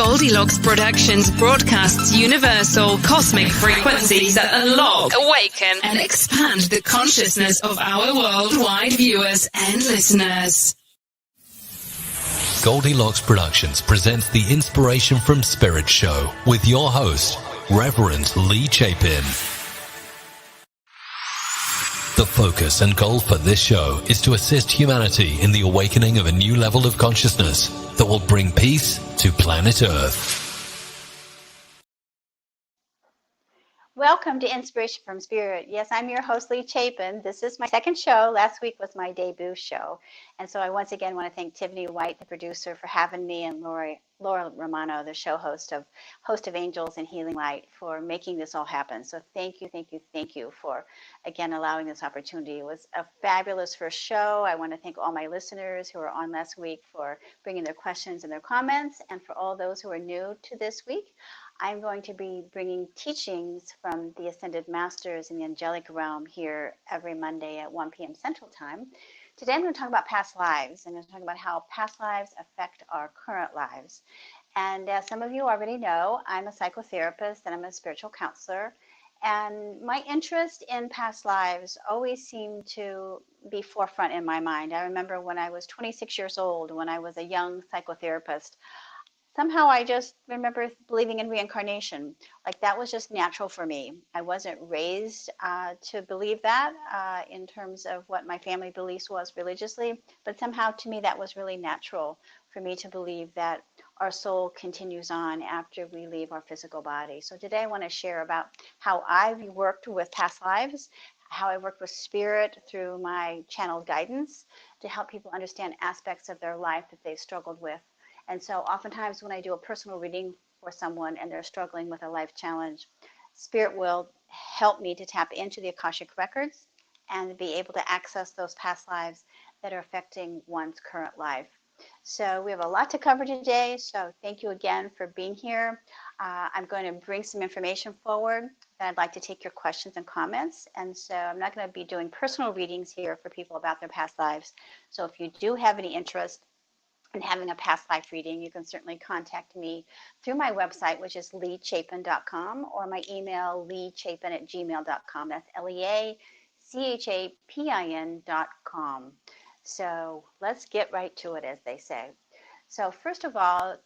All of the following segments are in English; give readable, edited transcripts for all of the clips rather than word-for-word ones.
Goldylocks Productions broadcasts universal cosmic frequencies that unlock, awaken, and expand the consciousness of our worldwide viewers and listeners. Goldylocks Productions presents the Inspiration from Spirit show with your host, Reverend Lea Chapin. The focus and goal for this show is to assist humanity in the awakening of a new level of consciousness that will bring peace to planet Earth. Welcome to Inspiration from Spirit. Yes, I'm your host, Lea Chapin. This is my second show. Last week was my debut show. And so I once again want to thank Tiffany White, the producer, for having me, and Laura Romano, the show host of Angels and Healing Light, for making this all happen. So thank you for, again, allowing this opportunity. It was a fabulous first show. I want to thank all my listeners who were on last week for bringing their questions and their comments. And for all those who are new to this week, I'm going to be bringing teachings from the Ascended Masters in the Angelic realm here every Monday at 1 p.m. Central Time. Today I'm going to talk about past lives. I'm going to talk about how past lives affect our current lives. And as some of you already know, I'm a psychotherapist and I'm a spiritual counselor. And my interest in past lives always seemed to be forefront in my mind. I remember when I was 26 years old, when I was a young psychotherapist, somehow I just remember believing in reincarnation. Like that was just natural for me. I wasn't raised to believe that in terms of what my family beliefs was religiously, but somehow to me that was really natural for me to believe that our soul continues on after we leave our physical body. So today I want to share about how I've worked with past lives, how I worked with spirit through my channeled guidance to help people understand aspects of their life that they've struggled with. And so oftentimes when I do a personal reading for someone and they're struggling with a life challenge, Spirit will help me to tap into the Akashic records and be able to access those past lives that are affecting one's current life. So we have a lot to cover today, so thank you again for being here. I'm going to bring some information forward, and I'd like to take your questions and comments. And so I'm not going to be doing personal readings here for people about their past lives. So if you do have any interest and having a past life reading, you can certainly contact me through my website, which is leachapin.com, or my email, leachapin@gmail.com. That's leachapin.com. So let's get right to it, as they say. So first of all,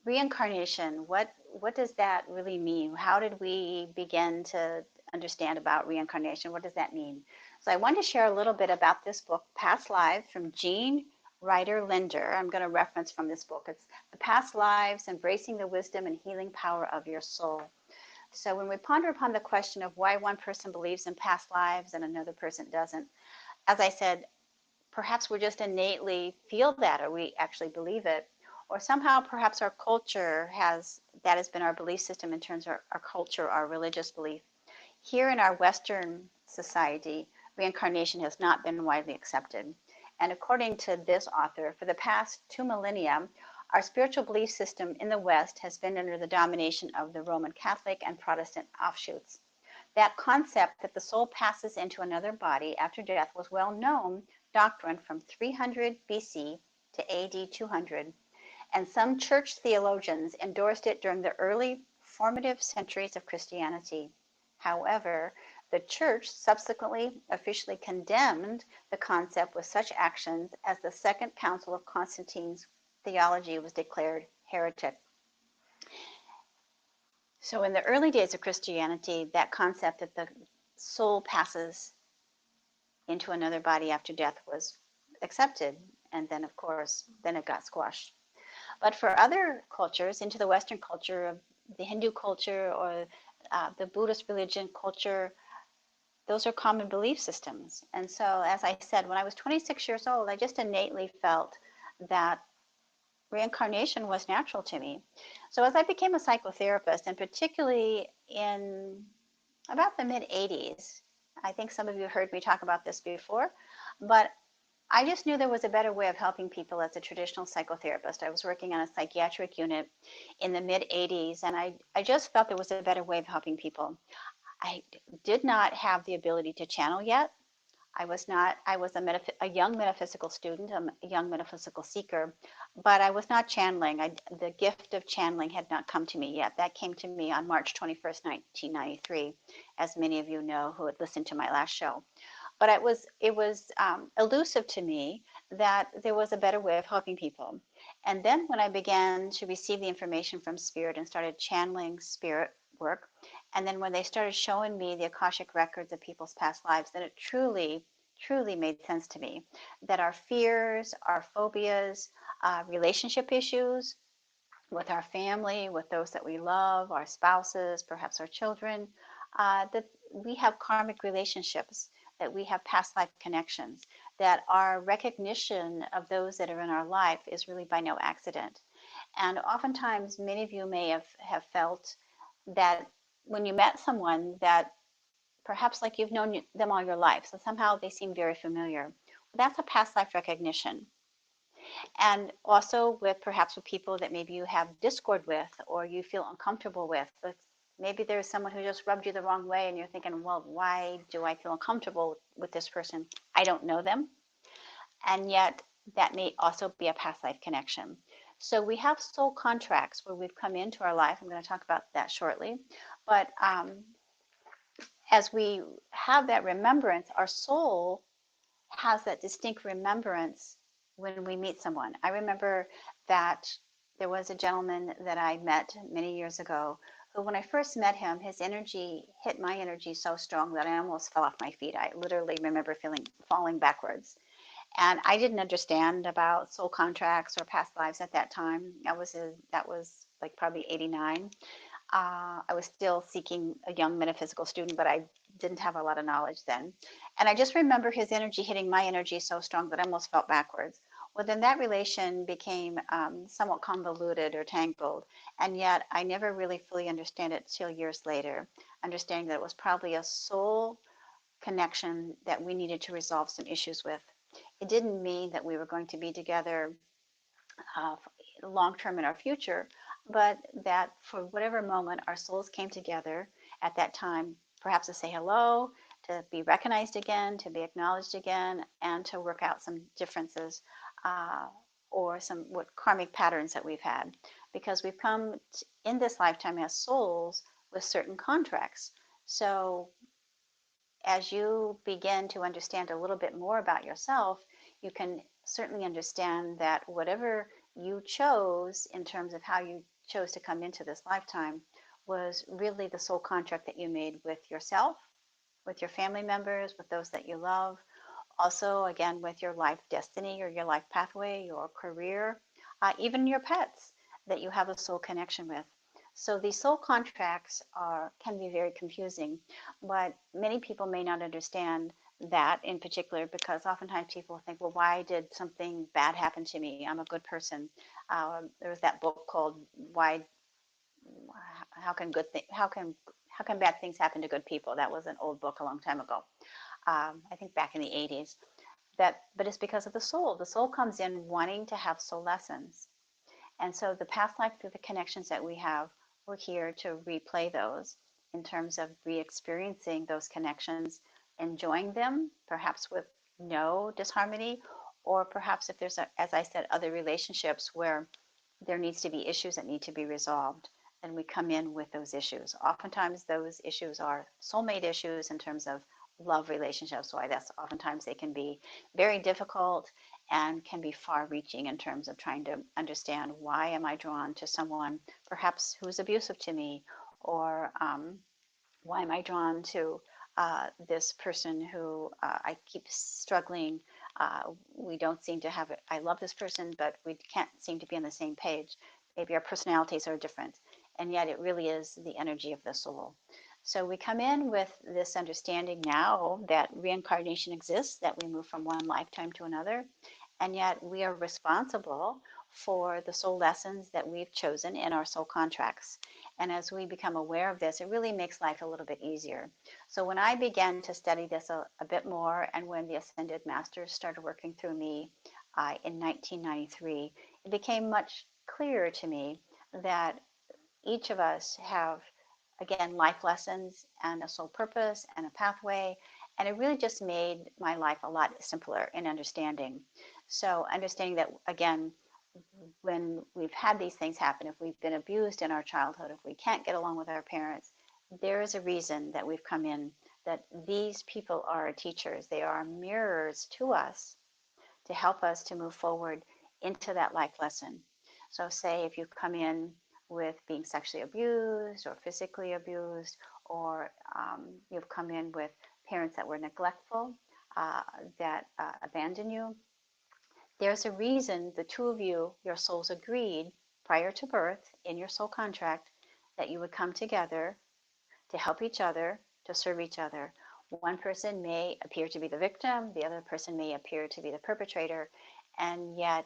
reincarnation, what does that really mean? How did we begin to understand about reincarnation? What does that mean? So I want to share a little bit about this book, Past Lives, from Jean Ryder Linder. I'm going to reference from this book. It's The Past Lives, Embracing the Wisdom and Healing Power of Your Soul. So when we ponder upon the question of why one person believes in past lives and another person doesn't, as I said, perhaps we just innately feel that, or we actually believe it, or somehow perhaps our culture has been our belief system in terms of our culture, our religious belief. Here in our Western society, reincarnation has not been widely accepted. And according to this author, for the past 2 millennia, our spiritual belief system in the West has been under the domination of the Roman Catholic and Protestant offshoots. That concept that the soul passes into another body after death was well-known doctrine from 300 BC to AD 200, and some church theologians endorsed it during the early formative centuries of Christianity. However, the church subsequently officially condemned the concept with such actions as the Second Council of Constantine's theology was declared heretic. So in the early days of Christianity, that concept that the soul passes into another body after death was accepted, and then of course, then it got squashed. But for other cultures, into the Western culture, of the Hindu culture or the Buddhist religion culture, those are common belief systems. And so, as I said, when I was 26 years old, I just innately felt that reincarnation was natural to me. So as I became a psychotherapist, and particularly in about the mid-'80s, I think some of you heard me talk about this before, but I just knew there was a better way of helping people as a traditional psychotherapist. I was working on a psychiatric unit in the mid-'80s, and I just felt there was a better way of helping people. I did not have the ability to channel yet. I was not, I was a young metaphysical student, a young metaphysical seeker, but I was not channeling. The gift of channeling had not come to me yet. That came to me on March 21st, 1993, as many of you know who had listened to my last show. But it was elusive to me that there was a better way of helping people. And then when I began to receive the information from Spirit and started channeling Spirit work, and then when they started showing me the Akashic records of people's past lives, then it truly, truly made sense to me that our fears, our phobias, relationship issues with our family, with those that we love, our spouses, perhaps our children, that we have karmic relationships, that we have past life connections, that our recognition of those that are in our life is really by no accident. And oftentimes, many of you may have felt that when you met someone that perhaps like you've known them all your life, so somehow they seem very familiar. That's a past life recognition. And also with perhaps with people that maybe you have discord with or you feel uncomfortable with. Maybe there's someone who just rubbed you the wrong way and you're thinking, well, why do I feel uncomfortable with this person? I don't know them. And yet that may also be a past life connection. So we have soul contracts where we've come into our life. I'm going to talk about that shortly. But as we have that remembrance, our soul has that distinct remembrance when we meet someone. I remember that there was a gentleman that I met many years ago who, when I first met him, his energy hit my energy so strong that I almost fell off my feet. I literally remember falling backwards. And I didn't understand about soul contracts or past lives at that time. That was like probably 89. I was still seeking a young metaphysical student, but I didn't have a lot of knowledge then. And I just remember his energy hitting my energy so strong that I almost felt backwards. Well, then that relation became somewhat convoluted or tangled. And yet I never really fully understand it till years later, understanding that it was probably a soul connection that we needed to resolve some issues with. It didn't mean that we were going to be together long term in our future, but that for whatever moment our souls came together at that time, perhaps to say hello, to be recognized again, to be acknowledged again, and to work out some differences or some karmic patterns that we've had. Because we've come in this lifetime as souls with certain contracts. So as you begin to understand a little bit more about yourself, you can certainly understand that whatever you chose in terms of how you chose to come into this lifetime was really the soul contract that you made with yourself, with your family members, with those that you love. Also, again, with your life destiny or your life pathway, your career, even your pets that you have a soul connection with. So these soul contracts can be very confusing, but many people may not understand that in particular because oftentimes people think, well, why did something bad happen to me? I'm a good person. There was that book called How Can Bad Things Happen to Good People? That was an old book a long time ago. I think back in the 80s. But it's because of the soul. The soul comes in wanting to have soul lessons. And so the past life through the connections that we have, we're here to replay those in terms of re-experiencing those connections, enjoying them, perhaps with no disharmony, or perhaps if there's, as I said, other relationships where there needs to be issues that need to be resolved, then we come in with those issues. Oftentimes those issues are soulmate issues in terms of love relationships. So that's oftentimes they can be very difficult and can be far-reaching in terms of trying to understand why am I drawn to someone perhaps who's abusive to me, or why am I drawn to this person who I keep struggling. We don't seem to have it. I love this person, but we can't seem to be on the same page. Maybe our personalities are different, and yet it really is the energy of the soul. So we come in with this understanding now that reincarnation exists, that we move from one lifetime to another, and yet we are responsible for the soul lessons that we've chosen in our soul contracts. And as we become aware of this, it really makes life a little bit easier. So when I began to study this a bit more, and when the Ascended Masters started working through me in 1993, it became much clearer to me that each of us have, again, life lessons and a soul purpose and a pathway, And it really just made my life a lot simpler in understanding. So understanding that, again, when we've had these things happen, if we've been abused in our childhood, if we can't get along with our parents, there is a reason that we've come in, that these people are teachers. They are mirrors to us to help us to move forward into that life lesson. So say if you come in with being sexually abused or physically abused, or you've come in with parents that were neglectful, that abandon you, there's a reason the two of you, your souls agreed prior to birth in your soul contract that you would come together to help each other, to serve each other. One person may appear to be the victim, the other person may appear to be the perpetrator, and yet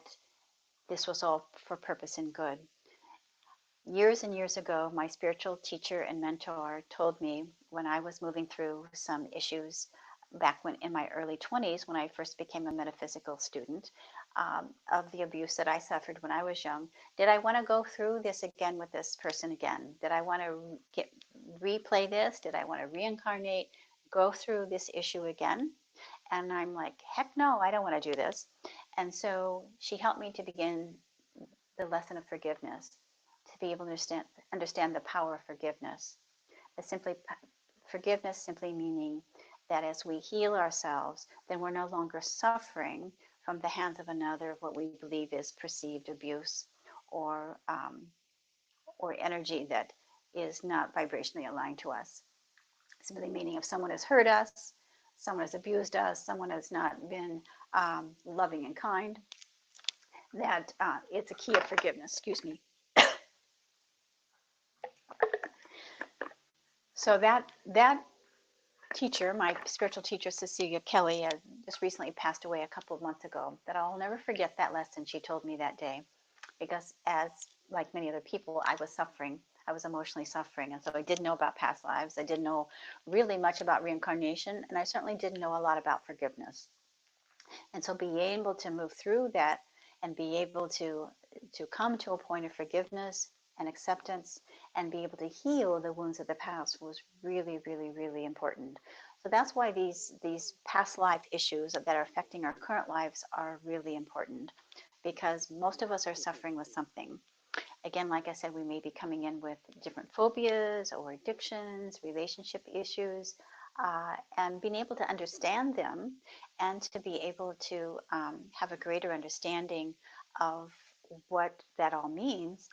this was all for purpose and good. Years and years ago, my spiritual teacher and mentor told me when I was moving through some issues back when in my early 20s, when I first became a metaphysical student, of the abuse that I suffered when I was young. Did I want to go through this again with this person again? Did I want to replay this? Did I want to reincarnate, go through this issue again? And I'm like, heck no, I don't want to do this. And so she helped me to begin the lesson of forgiveness, to be able to understand the power of forgiveness. Forgiveness simply meaning that as we heal ourselves, then we're no longer suffering from the hands of another what we believe is perceived abuse or energy that is not vibrationally aligned to us. Simply meaning if someone has hurt us, someone has abused us, someone has not been loving and kind, that it's a key of forgiveness. Excuse me. So that teacher, my spiritual teacher, Cecilia Kelly, just recently passed away a couple of months ago, that I'll never forget that lesson she told me that day, because as like many other people, I was suffering. I was emotionally suffering, and so I didn't know about past lives. I didn't know really much about reincarnation, and I certainly didn't know a lot about forgiveness. And so being able to move through that and be able to come to a point of forgiveness and acceptance and be able to heal the wounds of the past was really, really, really important. So that's why these past life issues that are affecting our current lives are really important, because most of us are suffering with something. Again, like I said, we may be coming in with different phobias or addictions, relationship issues, and being able to understand them and to be able to have a greater understanding of what that all means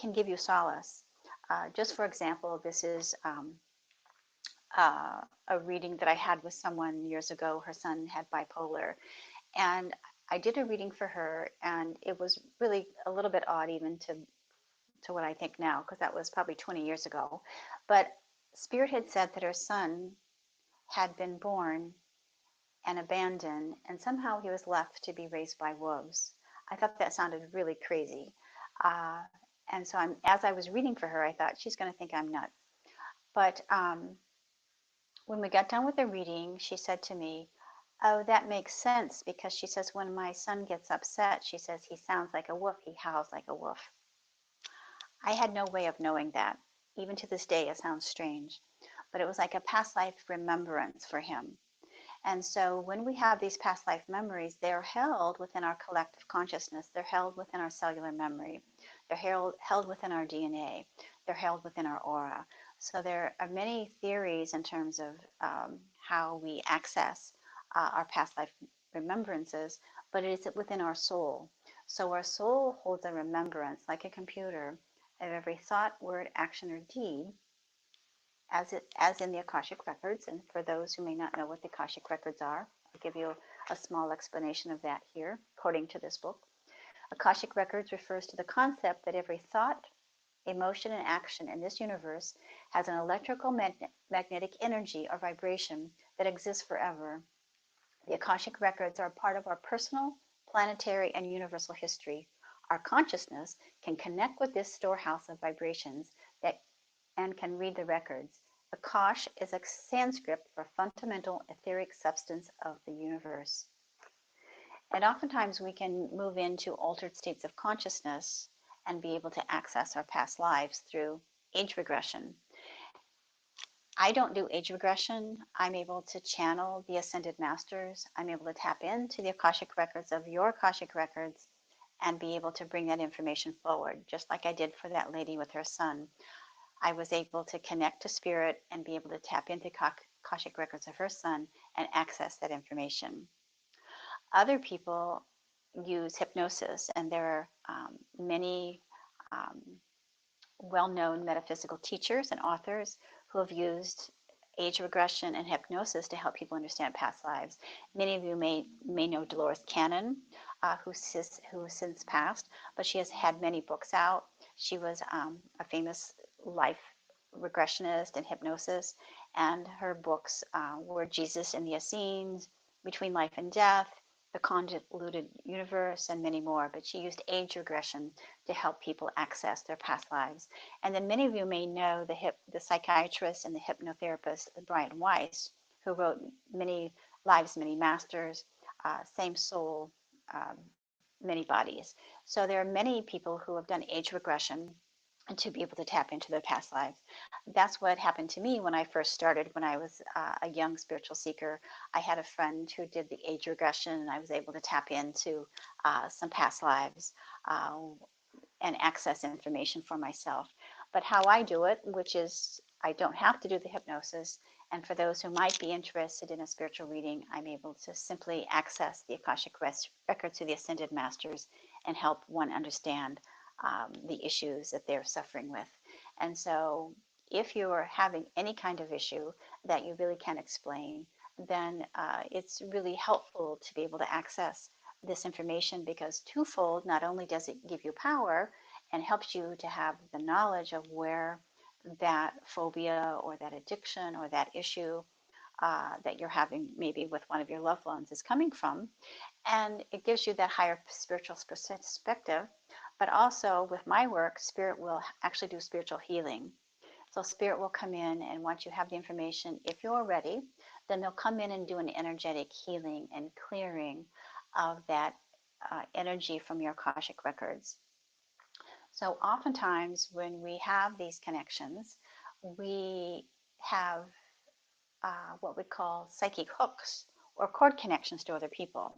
can give you solace. Just for example, this is a reading that I had with someone years ago. Her son had bipolar, and I did a reading for her, and it was really a little bit odd even to what I think now, because that was probably 20 years ago. But Spirit had said that her son had been born and abandoned, and somehow he was left to be raised by wolves. I thought that sounded really crazy. And so as I was reading for her, I thought, she's going to think I'm nuts. But when we got done with the reading, she said to me, oh, that makes sense, because she says, when my son gets upset, she says, he sounds like a wolf, he howls like a wolf. I had no way of knowing that. Even to this day, it sounds strange. But it was like a past life remembrance for him. And so when we have these past life memories, they're held within our collective consciousness. They're held within our cellular memory. They're held within our DNA. They're held within our aura. So there are many theories in terms of how we access our past life remembrances, but it is within our soul. So our soul holds a remembrance, like a computer, of every thought, word, action, or deed, as in the Akashic Records. And for those who may not know what the Akashic Records are, I'll give you a small explanation of that here, according to this book. Akashic Records refers to the concept that every thought, emotion, and action in this universe has an electrical magnetic energy or vibration that exists forever. The Akashic Records are part of our personal, planetary, and universal history. Our consciousness can connect with this storehouse of vibrations and can read the records. Akash is a Sanskrit for fundamental etheric substance of the universe. And oftentimes we can move into altered states of consciousness and be able to access our past lives through age regression. I don't do age regression. I'm able to channel the Ascended Masters. I'm able to tap into the Akashic records of your Akashic records and be able to bring that information forward, just like I did for that lady with her son. I was able to connect to spirit and be able to tap into Akashic records of her son and access that information. Other people use hypnosis, and there are many well-known metaphysical teachers and authors who have used age regression and hypnosis to help people understand past lives. Many of you may know Dolores Cannon, who has since passed, but she has had many books out. She was a famous life regressionist and hypnosis, and her books were Jesus and the Essenes, Between Life and Death, The Convoluted Universe, and many more. But she used age regression to help people access their past lives. And then many of you may know the psychiatrist and the hypnotherapist Brian Weiss, who wrote Many Lives, Many Masters, Same Soul, Many Bodies. So there are many people who have done age regression and to be able to tap into their past lives. That's what happened to me when I first started, when I was a young spiritual seeker. I had a friend who did the age regression, and I was able to tap into some past lives and access information for myself. But how I do it, which is I don't have to do the hypnosis, and for those who might be interested in a spiritual reading, I'm able to simply access the Akashic records through the Ascended Masters and help one understand the issues that they're suffering with. And so if you are having any kind of issue that you really can't explain, then it's really helpful to be able to access this information, because twofold, not only does it give you power and helps you to have the knowledge of where that phobia or that addiction or that issue that you're having maybe with one of your loved ones is coming from, and it gives you that higher spiritual perspective. But also with my work, spirit will actually do spiritual healing. So spirit will come in, and once you have the information, if you're ready, then they'll come in and do an energetic healing and clearing of that energy from your Akashic records. So oftentimes when we have these connections, we have what we call psychic hooks or cord connections to other people.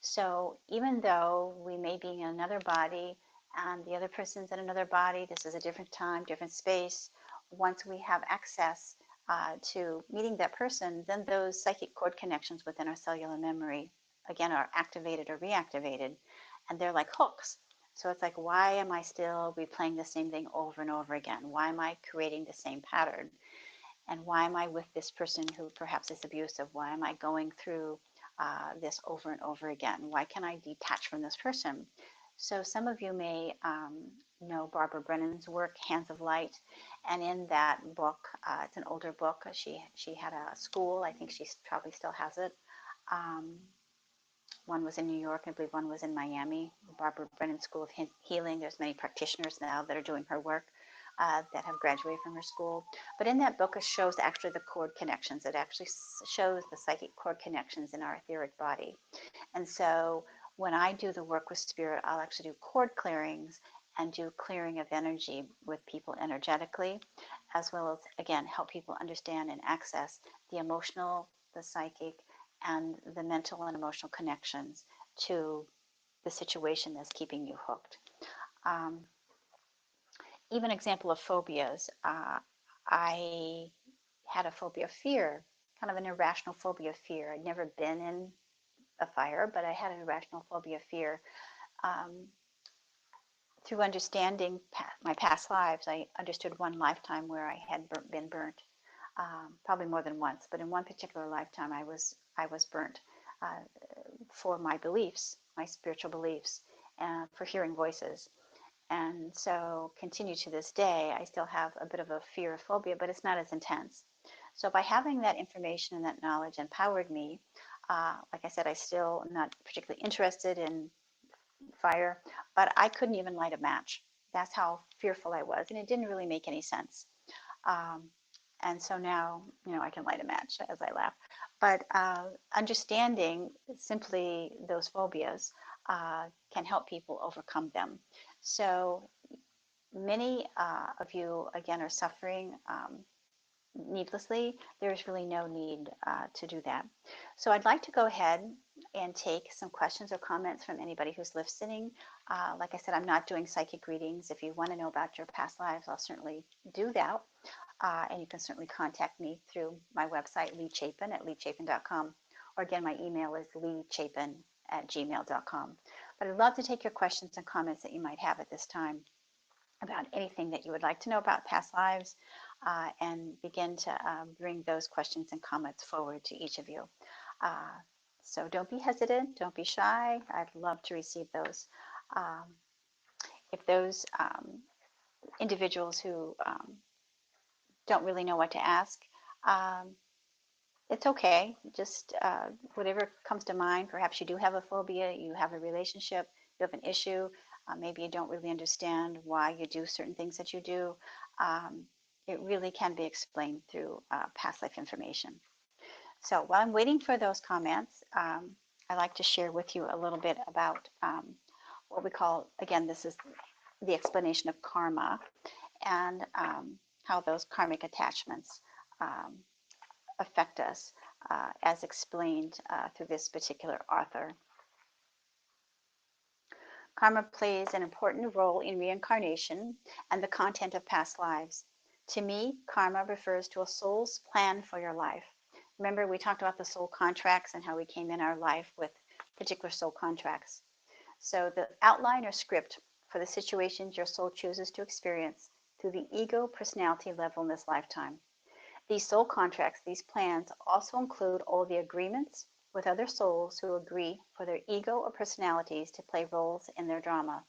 So even though we may be in another body and the other person's in another body, this is a different time, different space. Once we have access to meeting that person, then those psychic cord connections within our cellular memory, again, are activated or reactivated, and they're like hooks. So it's like, why am I still replaying the same thing over and over again? Why am I creating the same pattern? And why am I with this person who perhaps is abusive? Why am I going through this over and over again? Why can't I detach from this person? So some of you may know Barbara Brennan's work, Hands of Light. And in that book, it's an older book, she had a school. I think she probably still has it. One was in New York, I believe one was in Miami, Barbara Brennan School of Healing. There's many practitioners now that are doing her work that have graduated from her school. But in that book, it shows actually the cord connections. It actually shows the psychic cord connections in our etheric body. And so when I do the work with spirit, I'll actually do cord clearings and do clearing of energy with people energetically, as well as, again, help people understand and access the emotional, the psychic, and the mental and emotional connections to the situation that's keeping you hooked. Even example of phobias. I had a phobia of fear, kind of an irrational phobia of fear. I'd never been in a fire, but I had an irrational phobia of fear. Through understanding my past lives, I understood one lifetime where I had been burnt, probably more than once, but in one particular lifetime I was burnt for my beliefs, my spiritual beliefs, and for hearing voices. And so continue to this day, I still have a bit of a fear of phobia, but it's not as intense. So by having that information and that knowledge empowered me, like I said, I still am not particularly interested in fire, but I couldn't even light a match. That's how fearful I was, and it didn't really make any sense. And so now, I can light a match as I laugh. But understanding simply those phobias can help people overcome them. So many of you, again, are suffering needlessly, there's really no need to do that. So I'd like to go ahead and take some questions or comments from anybody who's listening. Like I said, I'm not doing psychic readings. If you want to know about your past lives, I'll certainly do that. And you can certainly contact me through my website, Lea Chapin at leachapin.com. Or again, my email is leachapin@gmail.com. But I'd love to take your questions and comments that you might have at this time about anything that you would like to know about past lives, and begin to bring those questions and comments forward to each of you. So don't be hesitant, don't be shy. I'd love to receive those. If those individuals who don't really know what to ask, it's okay. Just whatever comes to mind. Perhaps you do have a phobia, you have a relationship, you have an issue. Maybe you don't really understand why you do certain things that you do. It really can be explained through past life information. So while I'm waiting for those comments, I'd like to share with you a little bit about what we call, again, this is the explanation of karma, and how those karmic attachments affect us, as explained through this particular author. Karma plays an important role in reincarnation and the content of past lives. To me, karma refers to a soul's plan for your life. Remember, we talked about the soul contracts and how we came in our life with particular soul contracts. So the outline or script for the situations your soul chooses to experience through the ego personality level in this lifetime. These soul contracts, these plans, also include all the agreements with other souls who agree for their ego or personalities to play roles in their drama.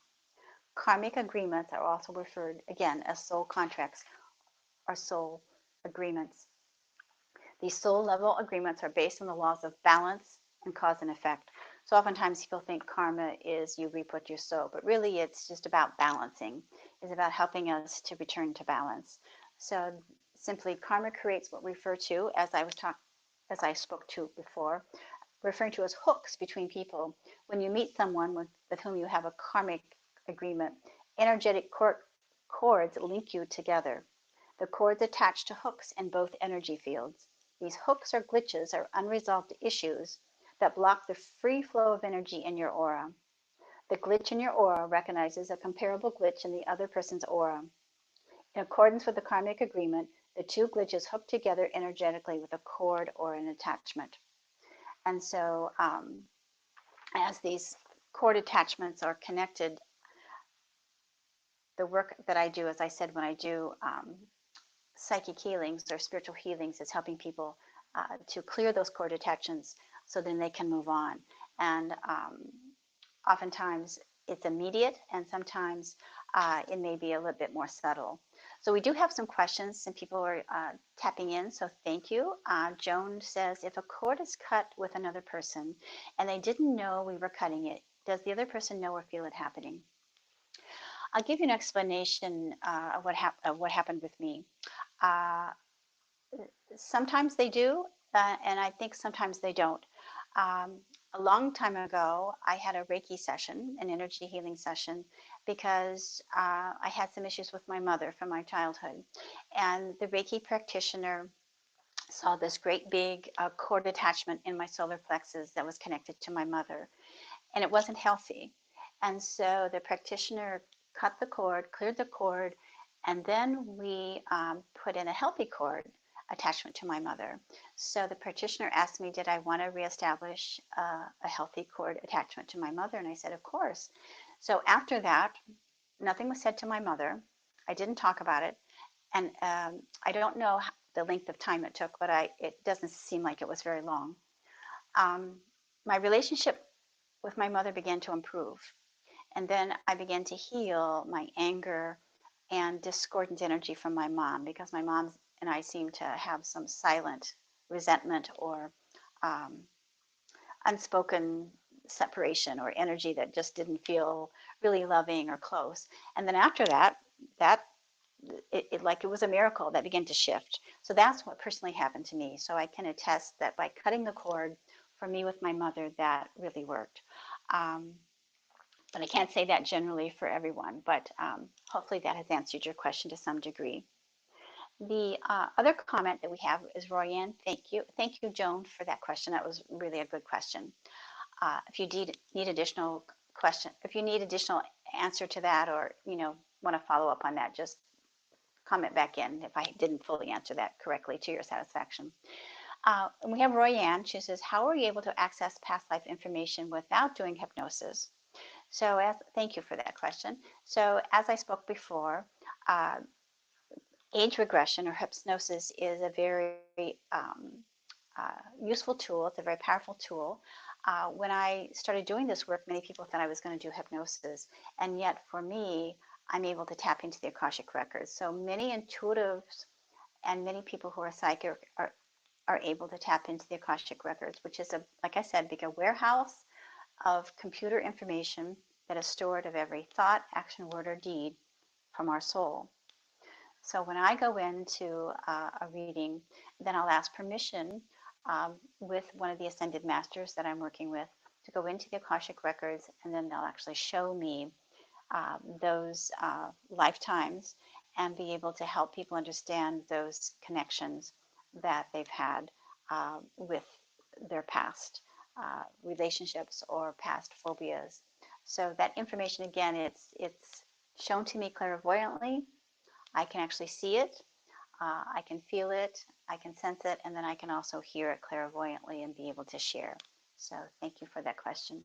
Karmic agreements are also referred, again, as soul contracts or soul agreements. These soul level agreements are based on the laws of balance and cause and effect. So oftentimes people think karma is you reap what you sow, but really it's just about balancing. It's about helping us to return to balance. So simply, karma creates what we refer to, as I spoke to before, referring to as hooks between people. When you meet someone with whom you have a karmic agreement, energetic cords link you together. The cords attach to hooks in both energy fields. These hooks or glitches are unresolved issues that block the free flow of energy in your aura. The glitch in your aura recognizes a comparable glitch in the other person's aura. In accordance with the karmic agreement, the two glitches hook together energetically with a cord or an attachment. And so as these cord attachments are connected, the work that I do, as I said, when I do psychic healings or spiritual healings, is helping people to clear those cord attachments so then they can move on. And oftentimes it's immediate, and sometimes it may be a little bit more subtle. So we do have some questions. Some people are tapping in, so thank you. Joan says, if a cord is cut with another person and they didn't know we were cutting it, does the other person know or feel it happening? I'll give you an explanation of what happened with me. Sometimes they do, and I think sometimes they don't. A long time ago, I had a Reiki session, an energy healing session, because I had some issues with my mother from my childhood. And the Reiki practitioner saw this great big cord attachment in my solar plexus that was connected to my mother, and it wasn't healthy. And so the practitioner cut the cord, cleared the cord, and then we put in a healthy cord attachment to my mother. So the practitioner asked me, did I want to reestablish a healthy cord attachment to my mother? And I said, of course. So after that, nothing was said to my mother. I didn't talk about it. And I don't know the length of time it took, but it doesn't seem like it was very long. My relationship with my mother began to improve. And then I began to heal my anger and discordant energy from my mom, because my mom and I seemed to have some silent resentment or unspoken separation or energy that just didn't feel really loving or close. And then after that, it was a miracle that began to shift. So that's what personally happened to me. So I can attest that by cutting the cord for me with my mother, that really worked. But I can't say that generally for everyone, but hopefully that has answered your question to some degree. The other comment that we have is Royanne. Thank you. Thank you, Joan, for that question. That was really a good question. If you need additional if you need additional answer to that, or want to follow up on that, just comment back in if I didn't fully answer that correctly to your satisfaction. And we have Royanne. She says, how are you able to access past life information without doing hypnosis? So thank you for that question. So as I spoke before, age regression or hypnosis is a very useful tool. It's a very powerful tool. When I started doing this work, many people thought I was going to do hypnosis. And yet for me, I'm able to tap into the Akashic records. So many intuitives and many people who are psychic are able to tap into the Akashic records, which is, like I said, a warehouse of computer information that is stored of every thought, action, word, or deed from our soul. So when I go into a reading, then I'll ask permission with one of the Ascended Masters that I'm working with to go into the Akashic records, and then they'll actually show me those lifetimes and be able to help people understand those connections that they've had with their past relationships or past phobias. So that information, again, it's shown to me clairvoyantly. I can actually see it, I can feel it, I can sense it, and then I can also hear it clairvoyantly and be able to share. So thank you for that question.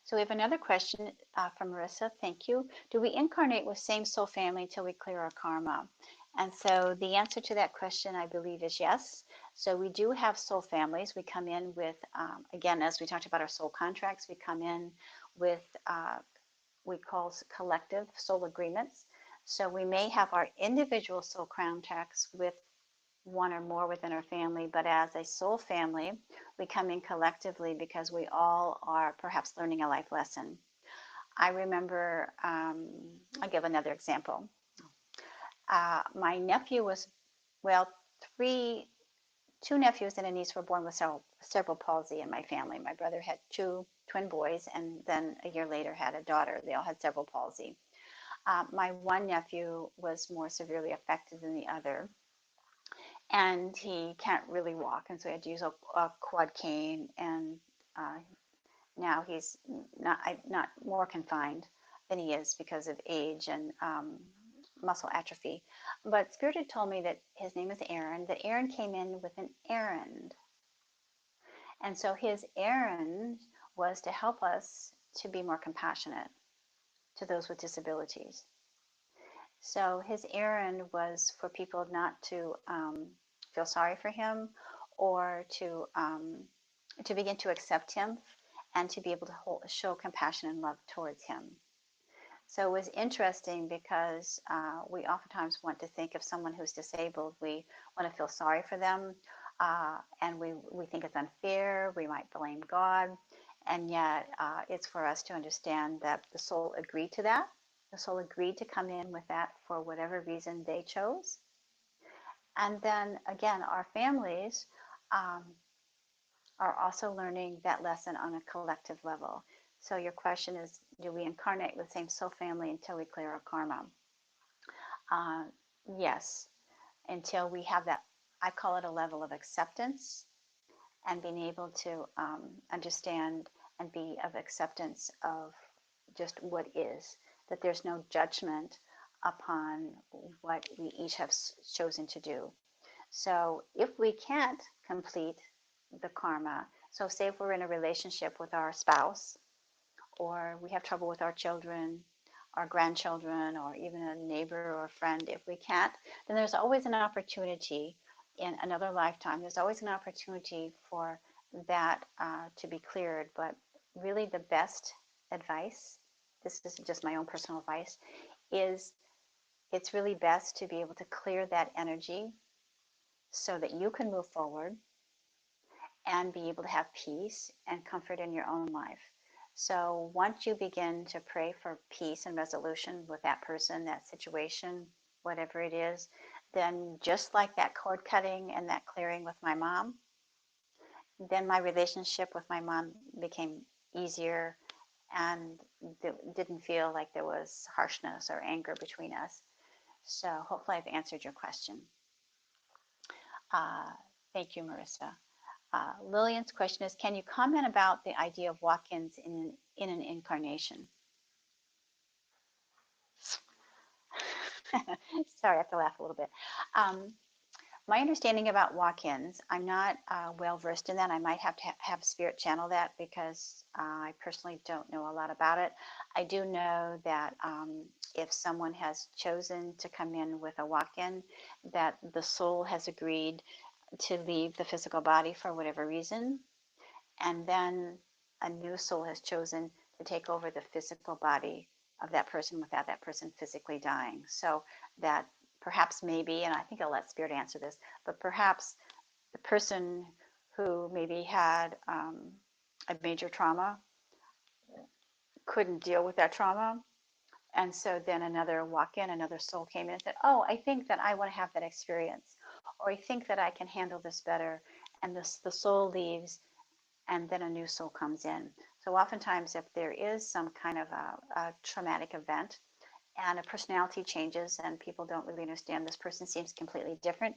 So we have another question from Marissa. Thank you. Do we incarnate with same soul family until we clear our karma? And so the answer to that question, I believe, is yes. So we do have soul families. We come in with, again, as we talked about our soul contracts, we come in with we call collective soul agreements. So we may have our individual soul contracts with one or more within our family, but as a soul family, we come in collectively because we all are perhaps learning a life lesson. I remember, I'll give another example. My nephew was, well, two nephews and a niece were born with cerebral palsy in my family. My brother had two twin boys, and then a year later had a daughter. They all had cerebral palsy. My one nephew was more severely affected than the other, and he can't really walk, and so he had to use a quad cane, and now he's not more confined than he is because of age and muscle atrophy. But Spirit had told me that his name is Aaron, that Aaron came in with an errand. And so his errand was to help us to be more compassionate to those with disabilities. So his errand was for people not to feel sorry for him, or to begin to accept him and to be able to show compassion and love towards him. So it was interesting because we oftentimes want to think of someone who's disabled, we want to feel sorry for them, and we think it's unfair, we might blame God, and yet it's for us to understand that the soul agreed to that. The soul agreed to come in with that for whatever reason they chose. And then again, our families are also learning that lesson on a collective level. So your question is, do we incarnate with the same soul family until we clear our karma? Yes, until we have that, I call it a level of acceptance, and being able to understand and be of acceptance of just what is, that there's no judgment upon what we each have chosen to do. So if we can't complete the karma, so say if we're in a relationship with our spouse, or we have trouble with our children, our grandchildren, or even a neighbor or a friend, if we can't, then there's always an opportunity in another lifetime. There's always an opportunity for that to be cleared. But really the best advice, this is just my own personal advice, is it's really best to be able to clear that energy so that you can move forward and be able to have peace and comfort in your own life. So once you begin to pray for peace and resolution with that person, that situation, whatever it is, then just like that cord cutting and that clearing with my mom, then my relationship with my mom became easier and didn't feel like there was harshness or anger between us. So hopefully I've answered your question. Thank you, Marissa. Lillian's question is, can you comment about the idea of walk-ins in an incarnation? Sorry, I have to laugh a little bit. My understanding about walk-ins, I'm not well versed in that. I might have to have Spirit channel that because I personally don't know a lot about it. I do know that if someone has chosen to come in with a walk-in, that the soul has agreed to leave the physical body for whatever reason, and then a new soul has chosen to take over the physical body of that person without that person physically dying. So that perhaps maybe, and I think I'll let Spirit answer this, but perhaps the person who maybe had a major trauma couldn't deal with that trauma. And so then another walk-in, another soul came in and said, oh, I think that I want to have that experience, or I think that I can handle this better. And the soul leaves, and then a new soul comes in. So oftentimes if there is some kind of a traumatic event and a personality changes and people don't really understand this person seems completely different,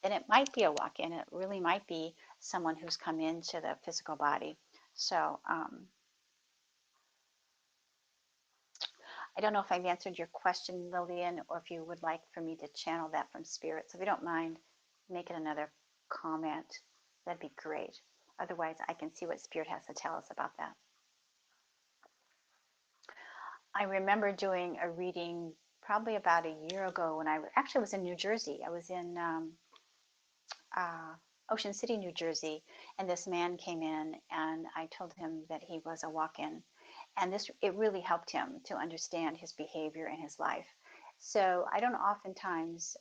then it might be a walk-in. It really might be someone who's come into the physical body. So I don't know if I've answered your question, Lillian, or if you would like for me to channel that from Spirit. So if you don't mind making another comment, that'd be great. Otherwise, I can see what Spirit has to tell us about that. I remember doing a reading probably about a year ago when I actually was in New Jersey. I was in Ocean City, New Jersey, and this man came in, and I told him that he was a walk-in, and it really helped him to understand his behavior and his life. So I don't oftentimes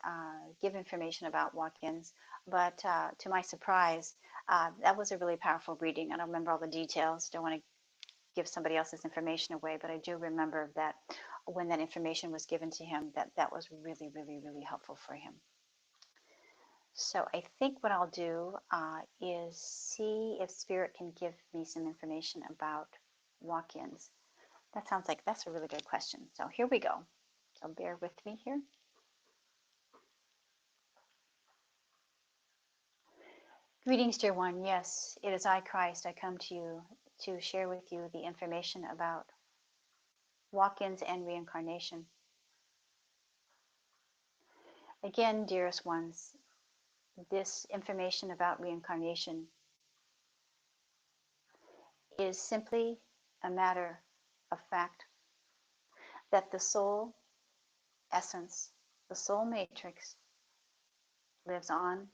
give information about walk-ins, but to my surprise, that was a really powerful reading. I don't remember all the details. Don't want to give somebody else's information away, but I do remember that when that information was given to him, that was really, really, really helpful for him. So I think what I'll do is see if Spirit can give me some information about walk-ins. That sounds like that's a really good question. So here we go. So bear with me here. Greetings, dear one. Yes, it is I, Christ. I come to you to share with you the information about walk-ins and reincarnation. Again, dearest ones, this information about reincarnation is simply a matter of fact that the soul essence, the soul matrix, lives on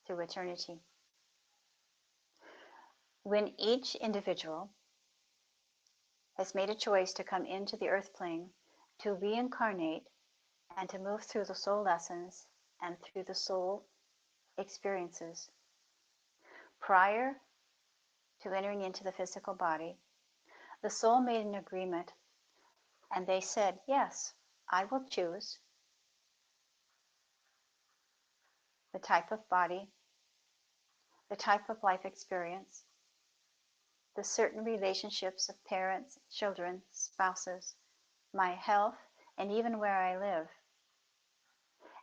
through eternity. When each individual has made a choice to come into the earth plane to reincarnate and to move through the soul lessons and through the soul experiences, prior to entering into the physical body, the soul made an agreement and they said, yes, I will choose the type of body, the type of life experience, the certain relationships of parents, children, spouses, my health, and even where I live.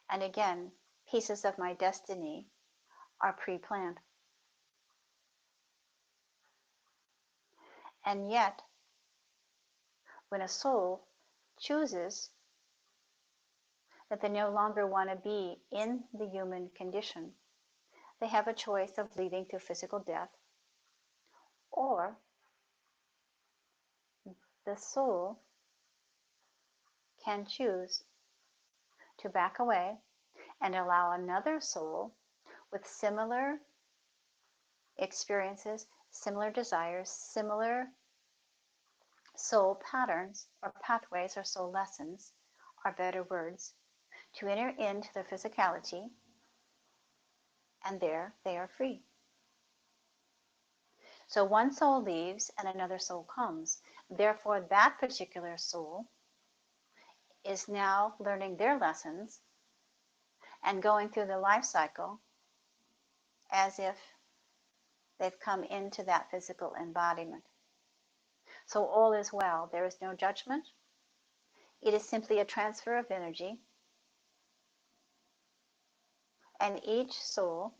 And again, pieces of my destiny are pre-planned. And yet, when a soul chooses that they no longer want to be in the human condition, they have a choice of leaving through physical death, or the soul can choose to back away and allow another soul with similar experiences, similar desires, similar soul patterns or pathways or soul lessons are better words, to enter into the physicality, and there they are free. So one soul leaves and another soul comes. Therefore, that particular soul is now learning their lessons and going through the life cycle as if they've come into that physical embodiment. So all is well. There is no judgment. It is simply a transfer of energy And each soul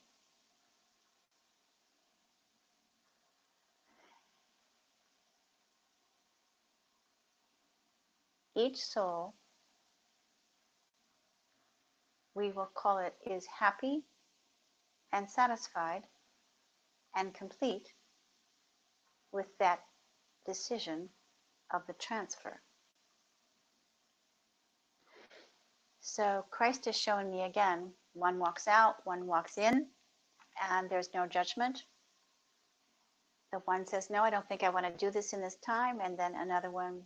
we will call it, is happy and satisfied and complete with that decision of the transfer. So Christ is showing me again, one walks out, one walks in, and there's no judgment. The one says, no, I don't think I want to do this in this time. And then another one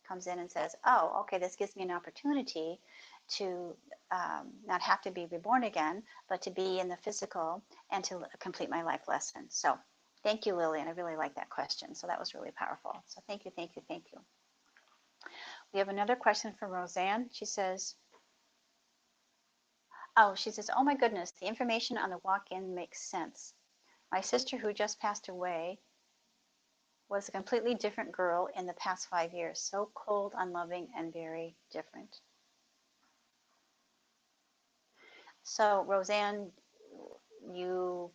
comes in and says, oh, okay, this gives me an opportunity to not have to be reborn again, but to be in the physical and to complete my life lesson. So thank you, Lillian. I really like that question. So that was really powerful. So thank you, thank you, thank you. We have another question from Roseanne. She says, oh my goodness, the information on the walk-in makes sense. My sister who just passed away was a completely different girl in the past 5 years. So cold, unloving, and very different. So Roseanne, you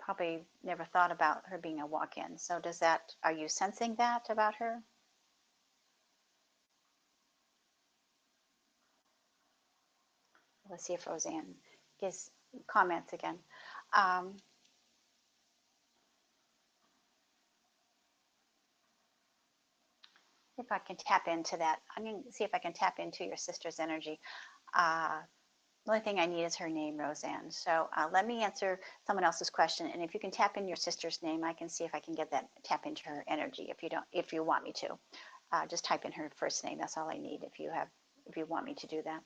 probably never thought about her being a walk-in. So are you sensing that about her? Let's see if Roseanne gives comments again. If I can tap into that. I'm going to see if I can tap into your sister's energy. The only thing I need is her name, Roseanne. So let me answer someone else's question, and if you can tap in your sister's name, I can see if I can get that, tap into her energy. If you want me to, just type in her first name. That's all I need. If you want me to do that.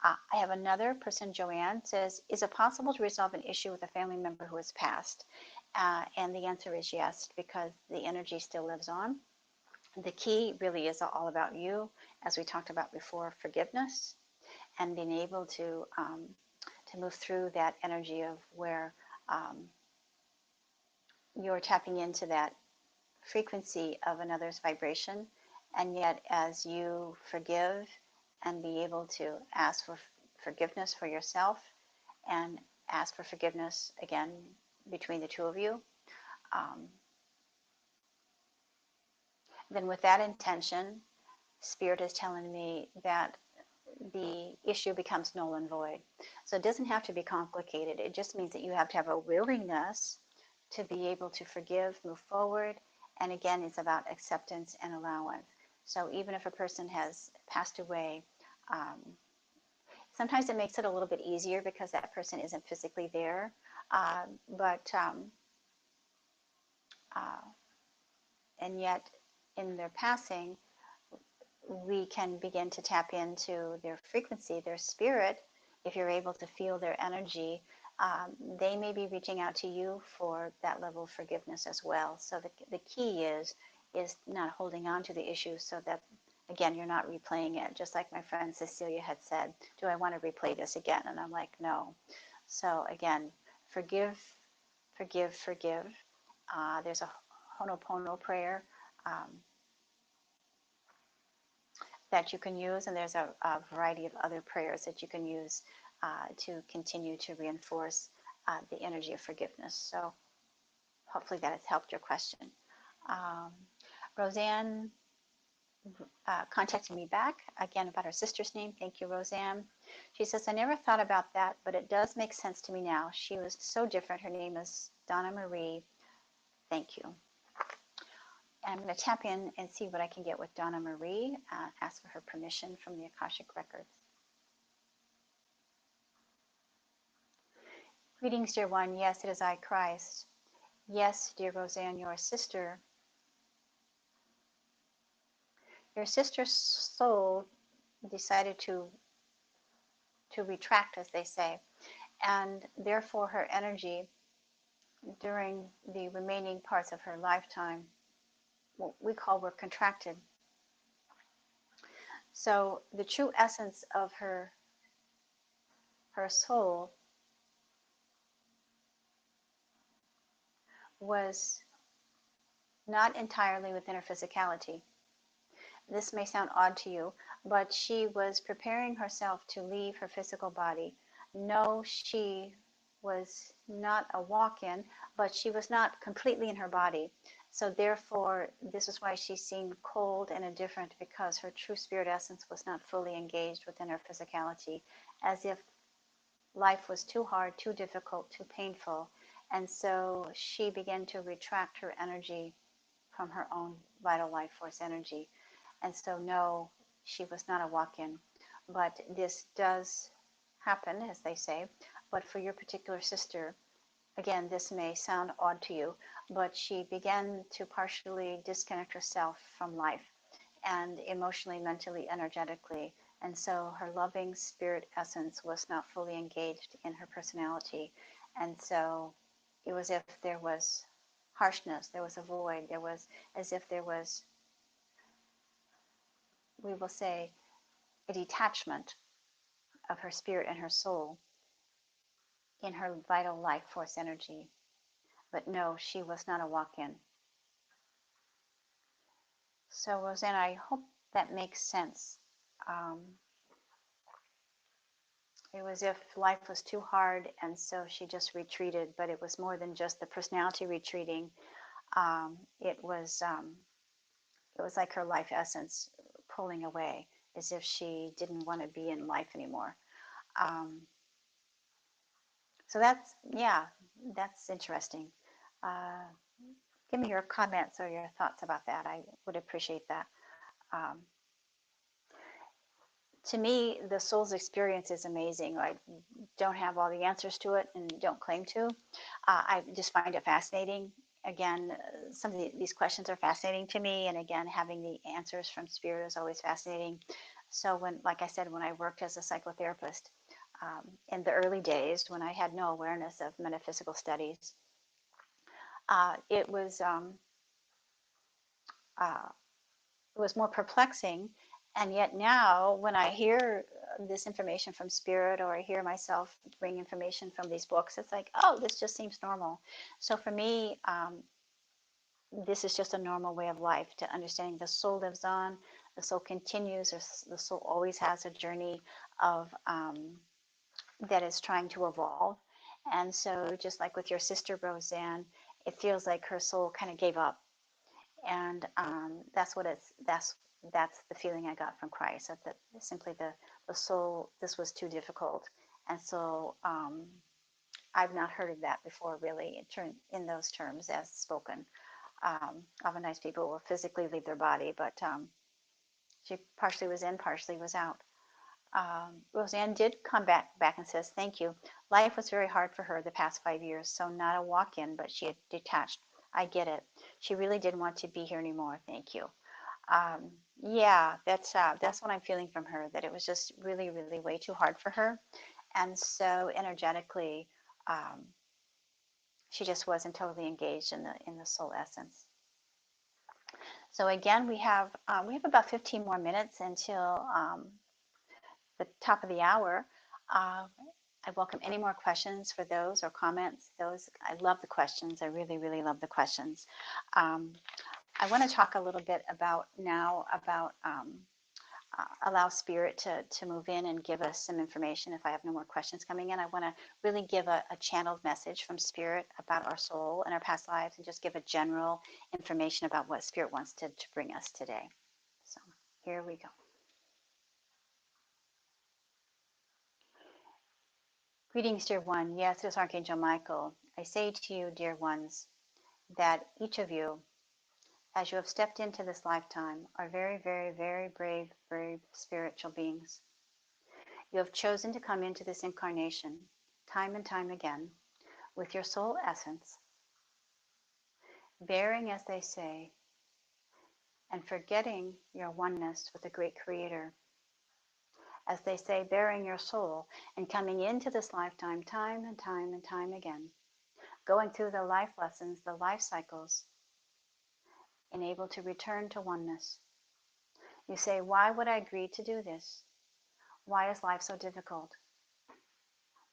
I have another person, Joanne, says, is it possible to resolve an issue with a family member who has passed? And the answer is yes, because the energy still lives on. The key really is all about you, as we talked about before, forgiveness, and being able to move through that energy of where you're tapping into that frequency of another's vibration, and yet as you forgive and be able to ask for forgiveness for yourself and ask for forgiveness again between the two of you, then with that intention, Spirit is telling me that the issue becomes null and void. So it doesn't have to be complicated. It just means that you have to have a willingness to be able to forgive, move forward. And again, it's about acceptance and allowance. So even if a person has passed away, sometimes it makes it a little bit easier because that person isn't physically there. And yet in their passing, we can begin to tap into their frequency, their spirit. If you're able to feel their energy, they may be reaching out to you for that level of forgiveness as well. So the key is not holding on to the issue, so that, again, you're not replaying it. Just like my friend Cecilia had said, do I want to replay this again? And I'm like, no. So again, forgive, forgive, forgive. There's a Ho'oponopono prayer that you can use, and there's a variety of other prayers that you can use to continue to reinforce the energy of forgiveness. So hopefully that has helped your question. Roseanne contacted me back again about her sister's name. Thank you, Roseanne. She says, I never thought about that, but it does make sense to me now. She was so different. Her name is Donna Marie. Thank you. I'm going to tap in and see what I can get with Donna Marie, ask for her permission from the Akashic Records. Greetings, dear one. Yes, it is I, Christ. Yes, dear Roseanne, your sister. Your sister's soul decided to retract, as they say, and therefore her energy during the remaining parts of her lifetime, what we call, were contracted. So the true essence of her soul was not entirely within her physicality. This may sound odd to you, but she was preparing herself to leave her physical body, no, she was not a walk-in, but she was not completely in her body. So therefore, this is why she seemed cold and indifferent, because her true spirit essence was not fully engaged within her physicality, as if life was too hard, too difficult, too painful. And so she began to retract her energy from her own vital life force energy. And so, no, she was not a walk-in. But this does happen, as they say. But for your particular sister, again, this may sound odd to you, but she began to partially disconnect herself from life, and emotionally, mentally, energetically. And so her loving spirit essence was not fully engaged in her personality. And so it was as if there was harshness, there was a void, there was as if there was, we will say, a detachment of her spirit and her soul in her vital life force energy. But no, she was not a walk-in. So Roseanne, I hope that makes sense. Um, it was if life was too hard, and so she just retreated. But it was more than just the personality retreating. It was like her life essence pulling away, as if she didn't want to be in life anymore. Um, so that's interesting. Uh, Give me your comments or your thoughts about that. I would appreciate that. Um, to me, the soul's experience is amazing. I don't have all the answers to it and don't claim to. I just find it fascinating. Again, some of these questions are fascinating to me. And again, having the answers from spirit is always fascinating. So when, like I said, when I worked as a psychotherapist, in the early days when I had no awareness of metaphysical studies, it was more perplexing. And yet now, when I hear this information from spirit, or I hear myself bring information from these books, it's like, oh, this just seems normal. So for me, this is just a normal way of life, to understanding the soul lives on, the soul continues, or the soul always has a journey of that is trying to evolve. And so just like with your sister Roseanne, it feels like her soul kind of gave up. And that's the feeling I got from Christ, that simply the soul, this was too difficult. And so I've not heard of that before, really, in those terms as spoken. Oftentimes people will physically leave their body, but she partially was in, partially was out. Roseanne did come back and says, thank you. Life was very hard for her the past 5 years, so not a walk-in, but she had detached. I get it. She really didn't want to be here anymore. Thank you. Yeah, that's what I'm feeling from her, that it was just really, really way too hard for her. And so energetically, she just wasn't totally engaged in the soul essence. So again, we have about 15 more minutes until the top of the hour. I welcome any more questions for those, or comments. I love the questions. I really, really love the questions. I want to talk a little bit about allow spirit to move in and give us some information. If I have no more questions coming in, I want to really give a channeled message from spirit about our soul and our past lives, and just give a general information about what spirit wants to bring us today. So here we go. Greetings, dear one. Yes, it is Archangel Michael. I say to you, dear ones, that each of you, as you have stepped into this lifetime, are very, very, very brave, very spiritual beings. You have chosen to come into this incarnation time and time again with your soul essence, bearing, as they say, and forgetting your oneness with the great Creator. As they say, bearing your soul and coming into this lifetime time and time and time again, going through the life lessons, the life cycles, and able to return to oneness. You say, why would I agree to do this? Why is life so difficult?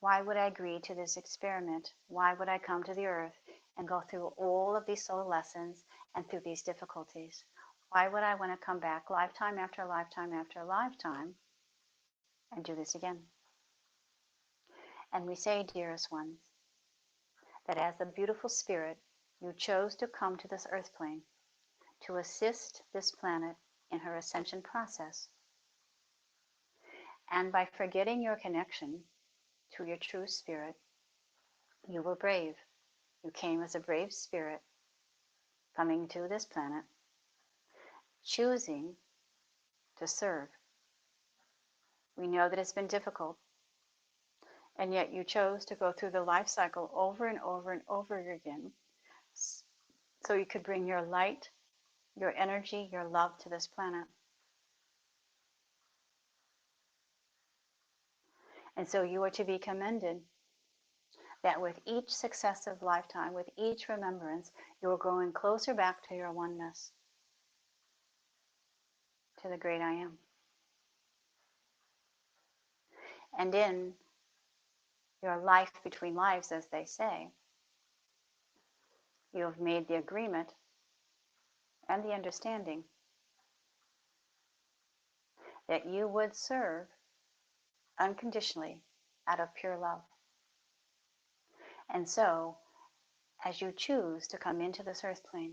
Why would I agree to this experiment? Why would I come to the earth and go through all of these soul lessons and through these difficulties? Why would I want to come back lifetime after lifetime after lifetime and do this again? And we say, dearest ones, that as a beautiful spirit, you chose to come to this earth plane to assist this planet in her ascension process. And by forgetting your connection to your true spirit, you were brave. You came as a brave spirit coming to this planet, choosing to serve. We know that it's been difficult, and yet you chose to go through the life cycle over and over and over again so you could bring your light, your energy, your love to this planet. And so you are to be commended that with each successive lifetime, with each remembrance, you are growing closer back to your oneness, to the great I am. And in your life between lives, as they say, you have made the agreement and the understanding that you would serve unconditionally out of pure love. And so, as you choose to come into this earth plane,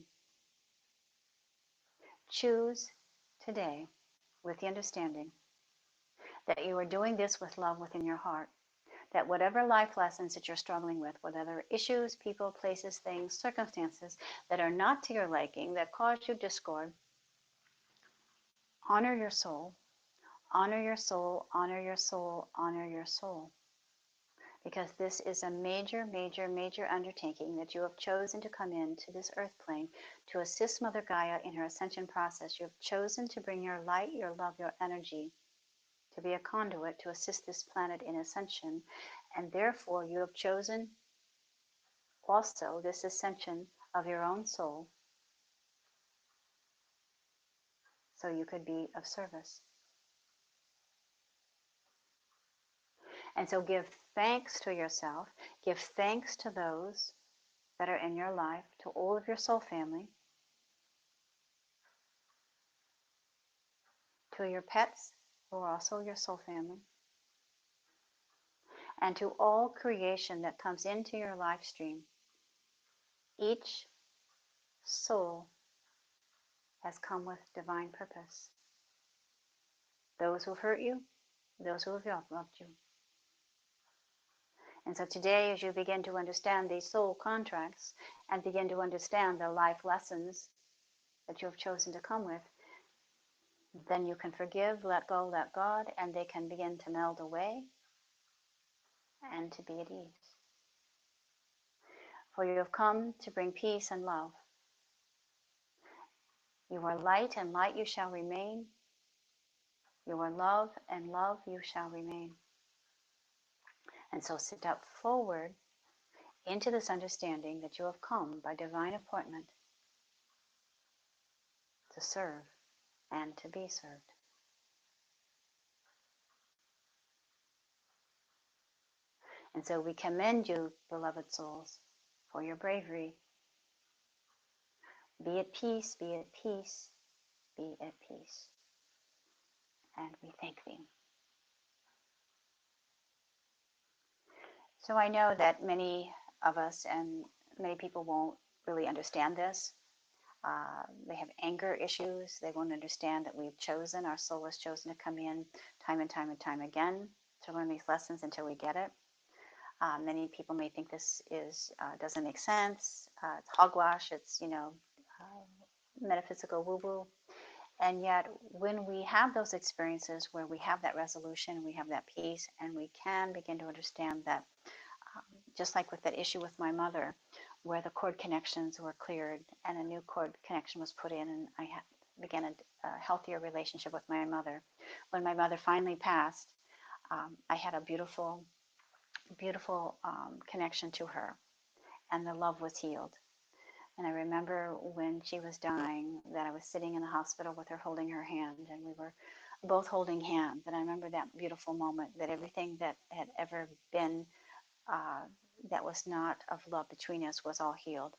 choose today with the understanding that you are doing this with love within your heart, that whatever life lessons that you're struggling with, whatever issues, people, places, things, circumstances that are not to your liking, that cause you discord, honor your soul, honor your soul, honor your soul, honor your soul. Because this is a major, major, major undertaking that you have chosen to come into this earth plane to assist Mother Gaia in her ascension process. You have chosen to bring your light, your love, your energy, to be a conduit to assist this planet in ascension. And therefore, you have chosen also this ascension of your own soul so you could be of service. And so give thanks to yourself, give thanks to those that are in your life, to all of your soul family, to your pets who are also your soul family, and to all creation that comes into your live stream. Each soul has come with divine purpose. Those who have hurt you, those who have loved you. And so today, as you begin to understand these soul contracts and begin to understand the life lessons that you have chosen to come with, then you can forgive, let go, let God, and they can begin to meld away and to be at ease. For you have come to bring peace and love. You are light, and light you shall remain. You are love, and love you shall remain. And so step forward into this understanding that you have come by divine appointment to serve and to be served. And so we commend you, beloved souls, for your bravery. Be at peace, be at peace, be at peace. And we thank thee. So I know that many of us and many people won't really understand this. They have anger issues. They won't understand that we've chosen, our soul has chosen to come in time and time and time again to learn these lessons until we get it. Many people may think this doesn't make sense. It's hogwash. It's metaphysical woo-woo. And yet, when we have those experiences where we have that resolution, we have that peace, and we can begin to understand that, just like with that issue with my mother, where the cord connections were cleared and a new cord connection was put in, and I began a healthier relationship with my mother. When my mother finally passed, I had a beautiful connection to her, and the love was healed. And I remember when she was dying that I was sitting in the hospital with her, holding her hand, and we were both holding hands. And I remember that beautiful moment, that everything that had ever been that was not of love between us was all healed.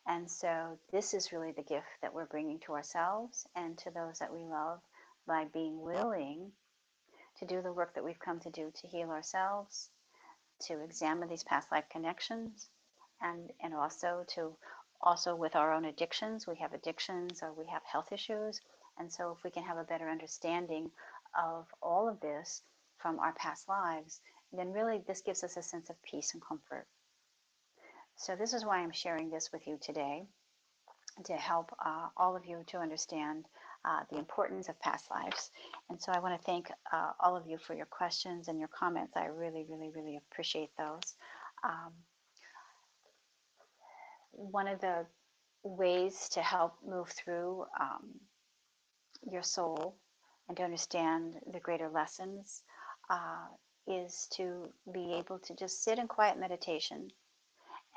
And so this is really the gift that we're bringing to ourselves and to those that we love by being willing to to do the work that we've come to do to heal ourselves, to examine these past life connections, and also with our own addictions. We have addictions or we have health issues. And so if we can have a better understanding of all of this from our past lives, then really this gives us a sense of peace and comfort. So this is why I'm sharing this with you today, to help all of you to understand the importance of past lives. And so I want to thank all of you for your questions and your comments. I really, really, really appreciate those. One of the ways to help move through your soul and to understand the greater lessons is to be able to just sit in quiet meditation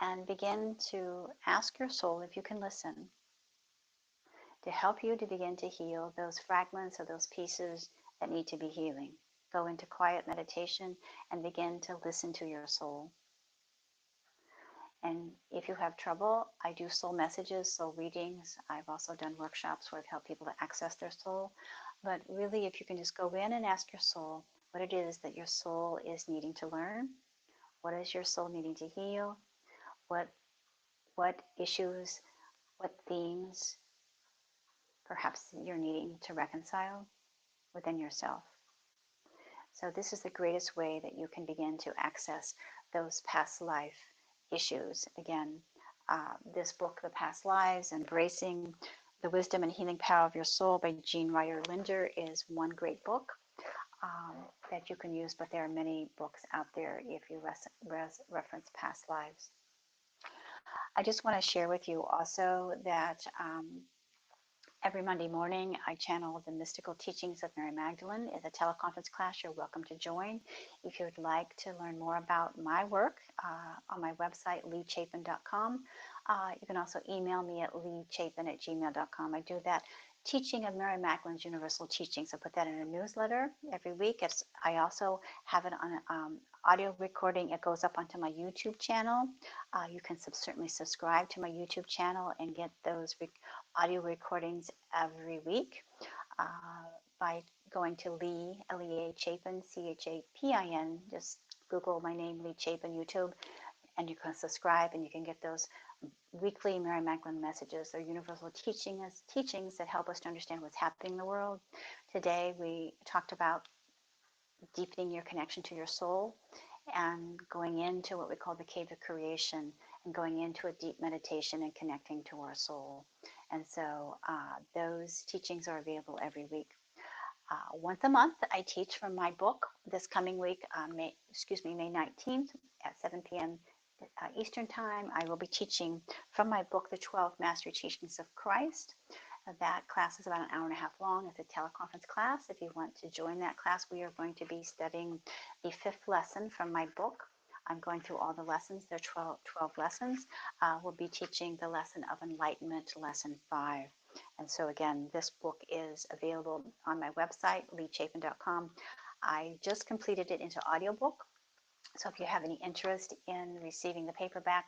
and begin to ask your soul if you can listen, to help you to begin to heal those fragments or those pieces that need to be healing. Go into quiet meditation and begin to listen to your soul. And if you have trouble, I do soul messages, soul readings. I've also done workshops where I've helped people to access their soul. But really, if you can just go in and ask your soul what it is that your soul is needing to learn, what is your soul needing to heal, what issues, what themes perhaps you're needing to reconcile within yourself. So this is the greatest way that you can begin to access those past life issues. Again, this book, The Past Lives, Embracing the Wisdom and Healing Power of Your Soul by Jean Ryder Linder is one great book that you can use, but there are many books out there if you reference past lives. I just want to share with you also that every Monday morning, I channel the mystical teachings of Mary Magdalene. It's a teleconference class you're welcome to join. If you would like to learn more about my work on my website, LeaChapin.com, you can also email me at LeaChapin@gmail.com. I do that teaching of Mary Magdalene's universal teachings. I put that in a newsletter every week. I also have it on an audio recording. It goes up onto my YouTube channel. You can certainly subscribe to my YouTube channel and get those audio recordings every week by going to Lea Chapin, Chapin. Just Google my name, Lea Chapin, YouTube, and you can subscribe and you can get those weekly Mary Magdalene messages. They're universal teachings that help us to understand what's happening in the world. Today we talked about deepening your connection to your soul and going into what we call the cave of creation and going into a deep meditation and connecting to our soul. And so those teachings are available every week. Once a month, I teach from my book. This coming week, May 19th at 7 p.m. Eastern Time, I will be teaching from my book, The 12 Mastery Teachings of Christ. That class is about an hour and a half long. It's a teleconference class. If you want to join that class, we are going to be studying the 5th lesson from my book. I'm going through all the lessons. There are 12 lessons. We'll be teaching the lesson of enlightenment, lesson 5. And so again, this book is available on my website, LeaChapin.com. I just completed it into audiobook. So if you have any interest in receiving the paperback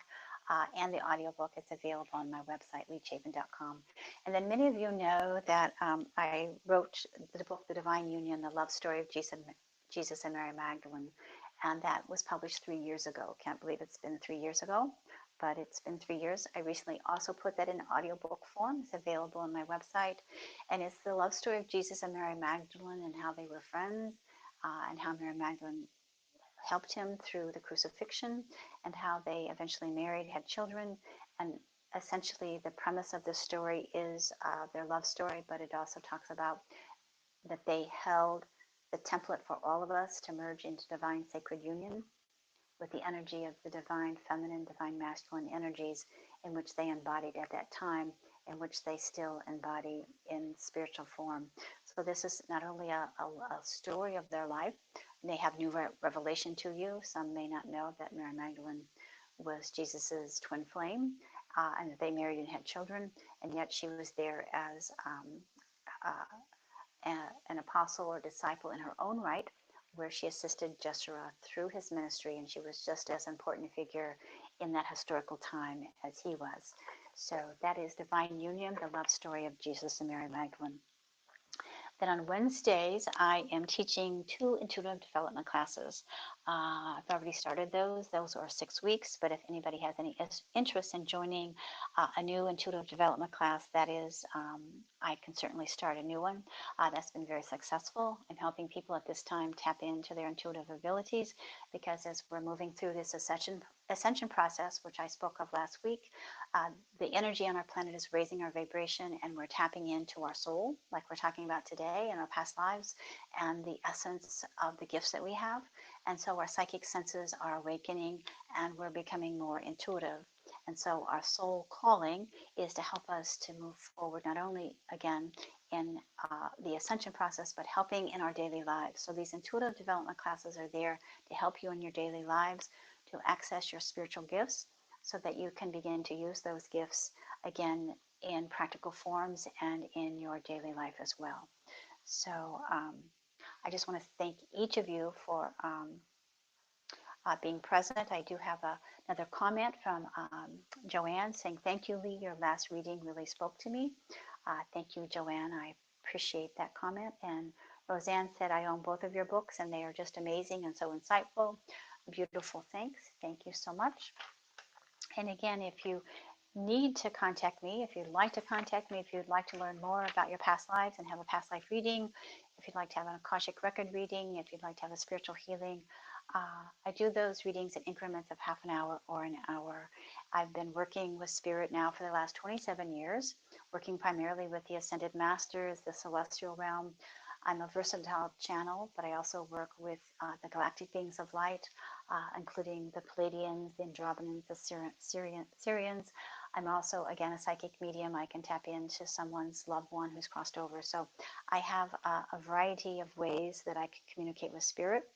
and the audiobook, it's available on my website, LeaChapin.com. And then many of you know that I wrote the book, The Divine Union, the love story of Jesus and Mary Magdalene. And that was published 3 years ago. Can't believe it's been 3 years ago, but it's been 3 years. I recently also put that in audiobook form. It's available on my website. And it's the love story of Jesus and Mary Magdalene and how they were friends and how Mary Magdalene helped him through the crucifixion and how they eventually married, had children. And essentially the premise of this story is their love story, but it also talks about that they held the template for all of us to merge into divine sacred union with the energy of the divine feminine, divine masculine energies in which they embodied at that time, in which they still embody in spiritual form. So this is not only a story of their life, they have new revelation to you. Some may not know that Mary Magdalene was Jesus's twin flame and that they married and had children, and yet she was there as an apostle or disciple in her own right, where she assisted Jeshua through his ministry, and she was just as important a figure in that historical time as he was. So that is Divine Union, the love story of Jesus and Mary Magdalene. Then on Wednesdays, I am teaching 2 intuitive development classes. I've already started those. Those are 6 weeks, but if anybody has any interest in joining a new intuitive development class, that is, I can certainly start a new one. That's been very successful in helping people at this time tap into their intuitive abilities, because as we're moving through this ascension process, which I spoke of last week, the energy on our planet is raising our vibration, and we're tapping into our soul, like we're talking about today, and our past lives, and the essence of the gifts that we have. And so our psychic senses are awakening, and we're becoming more intuitive. And so our soul calling is to help us to move forward, not only, again, in the ascension process, but helping in our daily lives. So these intuitive development classes are there to help you in your daily lives, to access your spiritual gifts, so that you can begin to use those gifts again in practical forms and in your daily life as well. So I just want to thank each of you for being present. I do have another comment from Joanne saying, "Thank you, Lee. Your last reading really spoke to me." Thank you, Joanne. I appreciate that comment. And Roseanne said, "I own both of your books, and they are just amazing and so insightful." Beautiful. Thanks. Thank you so much. And again, if you need to contact me, if you'd like to contact me, if you'd like to learn more about your past lives and have a past life reading, if you'd like to have an Akashic record reading, if you'd like to have a spiritual healing, I do those readings in increments of half an hour or an hour. I've been working with spirit now for the last 27 years, working primarily with the Ascended Masters, the celestial realm. I'm a versatile channel, but I also work with the galactic beings of light, including the Pleiadians, the Andromedans, the Sirians. I'm also, again, a psychic medium. I can tap into someone's loved one who's crossed over. So I have a variety of ways that I can communicate with spirit.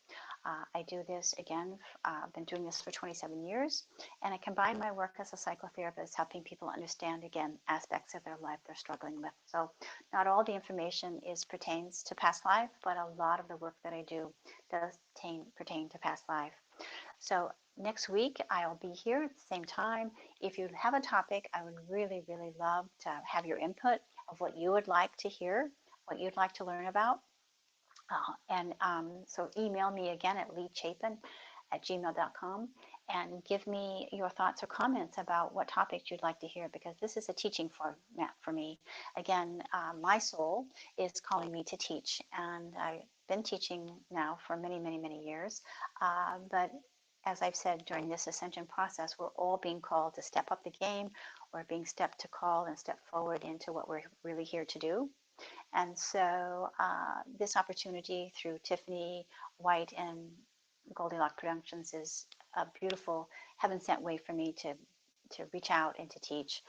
I do this, again, I've been doing this for 27 years, and I combine my work as a psychotherapist, helping people understand, again, aspects of their life they're struggling with. So not all the information pertains to past life, but a lot of the work that I do does pertain to past life. So next week, I'll be here at the same time. If you have a topic, I would really, really love to have your input of what you would like to hear, what you'd like to learn about. So email me again at leachapin@gmail.com and give me your thoughts or comments about what topics you'd like to hear, because this is a teaching format for me. Again, my soul is calling me to teach, and I've been teaching now for many, many, many years. But as I've said, during this ascension process, we're all being called to step up the game. We're being stepped to call and step forward into what we're really here to do. And so this opportunity through Tiffany White and Goldylocks Productions is a beautiful heaven-sent way for me to reach out and to teach.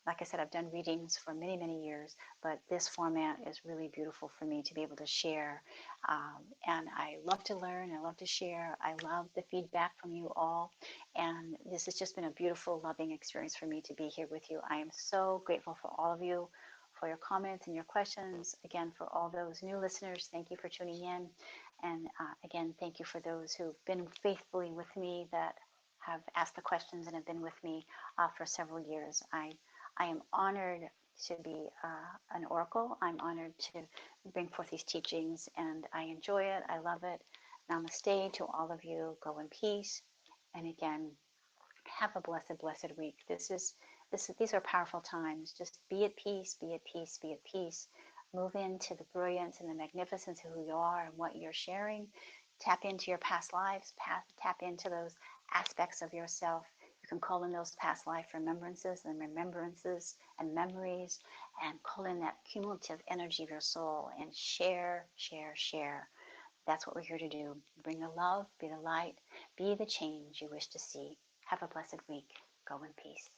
Like I said, I've done readings for many, many years, but this format is really beautiful for me to be able to share. And I love to learn, I love to share, I love the feedback from you all. And this has just been a beautiful, loving experience for me to be here with you. I am so grateful for all of you, for your comments and your questions. Again, for all those new listeners, thank you for tuning in. And again, thank you for those who've been faithfully with me, that have asked the questions and have been with me for several years. I am honored to be an oracle. I'm honored to bring forth these teachings, and I enjoy it. I love it. Namaste to all of you. Go in peace. And again, have a blessed, blessed week. These are powerful times. Just be at peace, be at peace, be at peace. Move into the brilliance and the magnificence of who you are and what you're sharing. Tap into your past lives. Tap into those aspects of yourself. You can call in those past life remembrances and memories, and call in that cumulative energy of your soul and share, share, share. That's what we're here to do. Bring the love, be the light, be the change you wish to see. Have a blessed week. Go in peace.